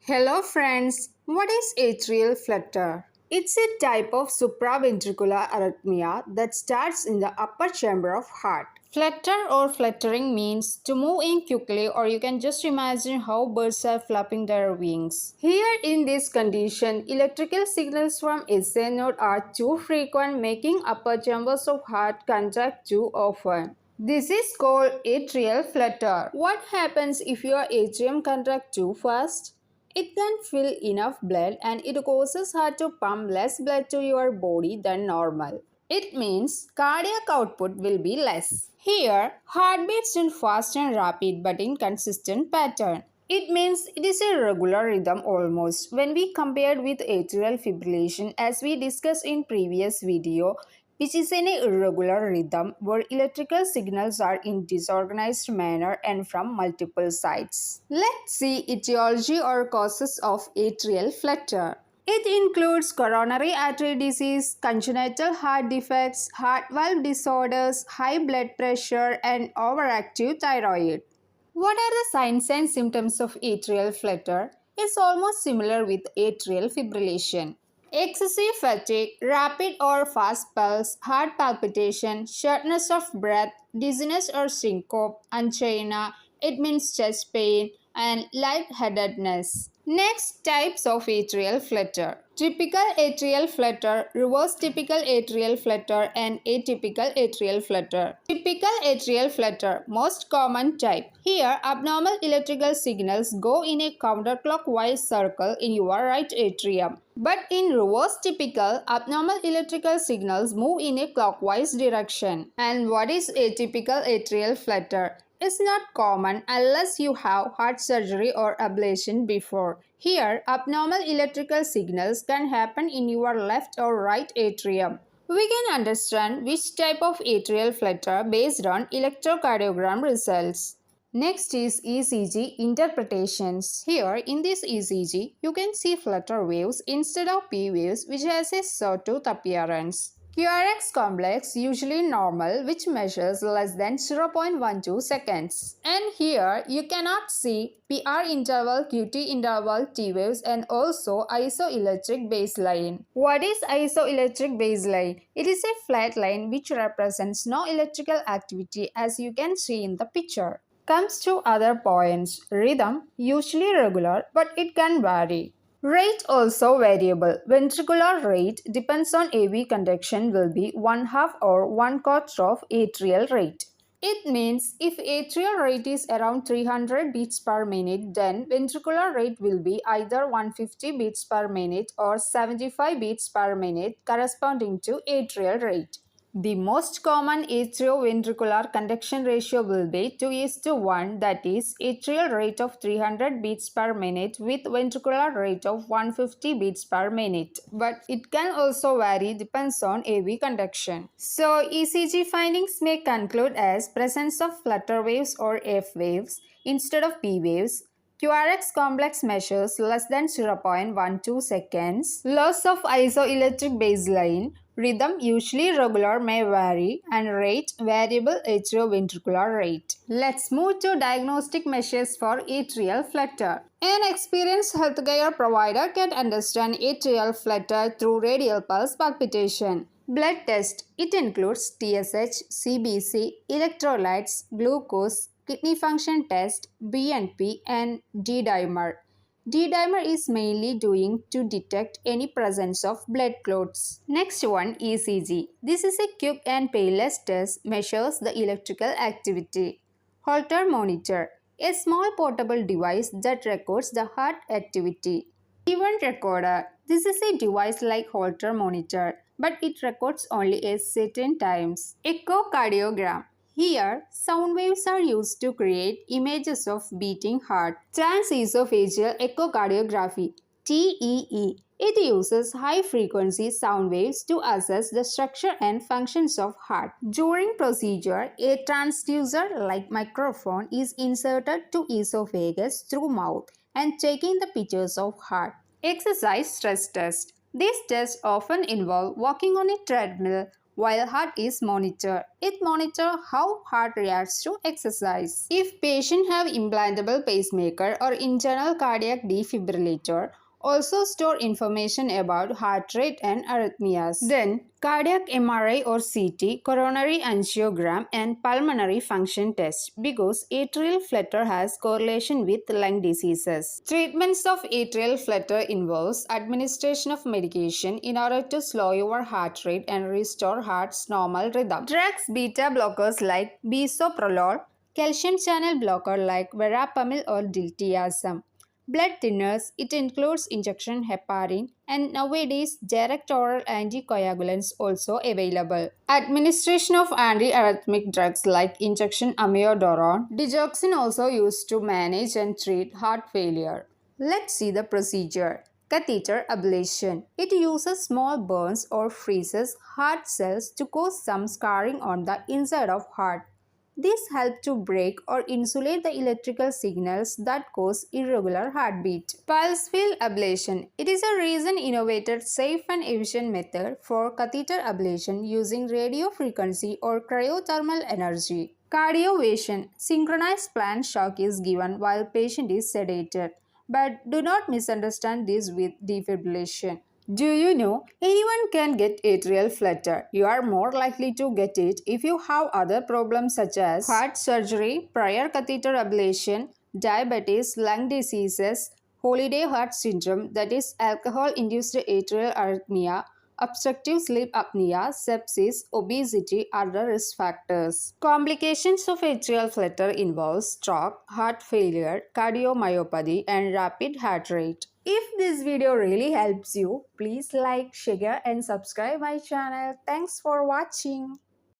Hello friends, what is atrial flutter? It's a type of supraventricular arrhythmia that starts in the upper chamber of heart. Flutter or fluttering means to move in quickly, or you can just imagine how birds are flapping their wings. Here in this condition, electrical signals from SA node are too frequent, making upper chambers of heart contract too often. This is called atrial flutter. What happens if your atrium contracts too fast? It can fill enough blood and it causes heart to pump less blood to your body than normal. It means cardiac output will be less. Here, heart beats in fast and rapid but in consistent pattern. It means it is a regular rhythm almost. When we compared with atrial fibrillation as we discussed in previous video, which is an irregular rhythm where electrical signals are in disorganized manner and from multiple sides. Let's see etiology or causes of atrial flutter. It includes coronary artery disease, congenital heart defects, heart valve disorders, high blood pressure, and overactive thyroid. What are the signs and symptoms of atrial flutter? It's almost similar with atrial fibrillation. Excessive fatigue, rapid or fast pulse, heart palpitation, shortness of breath, dizziness or syncope, angina, it means chest pain, and lightheadedness. Next, types of atrial flutter. Typical atrial flutter, reverse typical atrial flutter, and atypical atrial flutter. Typical atrial flutter, most common type. Here, abnormal electrical signals go in a counterclockwise circle in your right atrium. But in reverse typical, abnormal electrical signals move in a clockwise direction. And what is atypical atrial flutter? Is not common unless you have heart surgery or ablation before. Here, abnormal electrical signals can happen in your left or right atrium. We can understand which type of atrial flutter based on electrocardiogram results. Next is ECG interpretations. Here in this ECG, you can see flutter waves instead of P waves, which has a sawtooth appearance. QRX complex usually normal, which measures less than 0.12 seconds. And here you cannot see PR interval, QT interval, T waves, and also isoelectric baseline. What is isoelectric baseline? It is a flat line which represents no electrical activity, as you can see in the picture. Comes to other points. Rhythm usually regular, but it can vary. Rate also variable. Ventricular rate depends on AV conduction will be 1/2 or 1/4 of atrial rate. It means if atrial rate is around 300 beats per minute, then ventricular rate will be either 150 beats per minute or 75 beats per minute corresponding to atrial rate. The most common atrioventricular conduction ratio will be 2:1, that is atrial rate of 300 beats per minute with ventricular rate of 150 beats per minute. But it can also vary depends on AV conduction. So ECG findings may conclude as presence of flutter waves or F waves instead of P waves. QRX complex measures less than 0.12 seconds. Loss of isoelectric baseline. Rhythm usually regular may vary and rate variable atrioventricular rate. Let's move to diagnostic measures for atrial flutter. An experienced healthcare provider can understand atrial flutter through radial pulse palpitation. Blood test. It includes TSH, CBC, electrolytes, glucose, kidney function test, BNP, and D-dimer. D-dimer is mainly doing to detect any presence of blood clots. Next one, ECG. This is a quick and painless test, measures the electrical activity. Holter monitor. A small portable device that records the heart activity. Event recorder. This is a device like Holter monitor, but it records only at certain times. Echocardiogram. Here, sound waves are used to create images of beating heart. Transesophageal echocardiography (TEE). It uses high-frequency sound waves to assess the structure and functions of heart. During procedure, a transducer like microphone is inserted to esophagus through mouth and taking the pictures of heart. Exercise stress test. These tests often involve walking on a treadmill, while heart is monitored. It monitors how heart reacts to exercise. If patient have implantable pacemaker or internal cardiac defibrillator, also store information about heart rate and arrhythmias. Then, cardiac MRI or CT, coronary angiogram, and pulmonary function test because atrial flutter has correlation with lung diseases. Treatments of atrial flutter involves administration of medication in order to slow your heart rate and restore heart's normal rhythm. Drugs beta blockers like bisoprolol, calcium channel blocker like verapamil or diltiazem. Blood thinners, it includes injection heparin, and nowadays direct oral anticoagulants also available. Administration of antiarrhythmic drugs like injection amiodarone, digoxin also used to manage and treat heart failure. Let's see the procedure. Catheter ablation. It uses small burns or freezes heart cells to cause some scarring on the inside of heart. These help to break or insulate the electrical signals that cause irregular heartbeat. Pulse field ablation. It is a recent innovated, safe and efficient method for catheter ablation using radio frequency or cryothermal energy. Cardiovation. Synchronized planned shock is given while patient is sedated. But do not misunderstand this with defibrillation. Do you know anyone can get atrial flutter? You are more likely to get it if you have other problems such as heart surgery, prior catheter ablation, diabetes, lung diseases, holiday heart syndrome, that is alcohol-induced atrial arrhythmia, obstructive sleep apnea, sepsis, obesity are the risk factors. Complications of atrial flutter involve stroke, heart failure, cardiomyopathy, and rapid heart rate. If this video really helps you, please like, share, and subscribe my channel. Thanks for watching.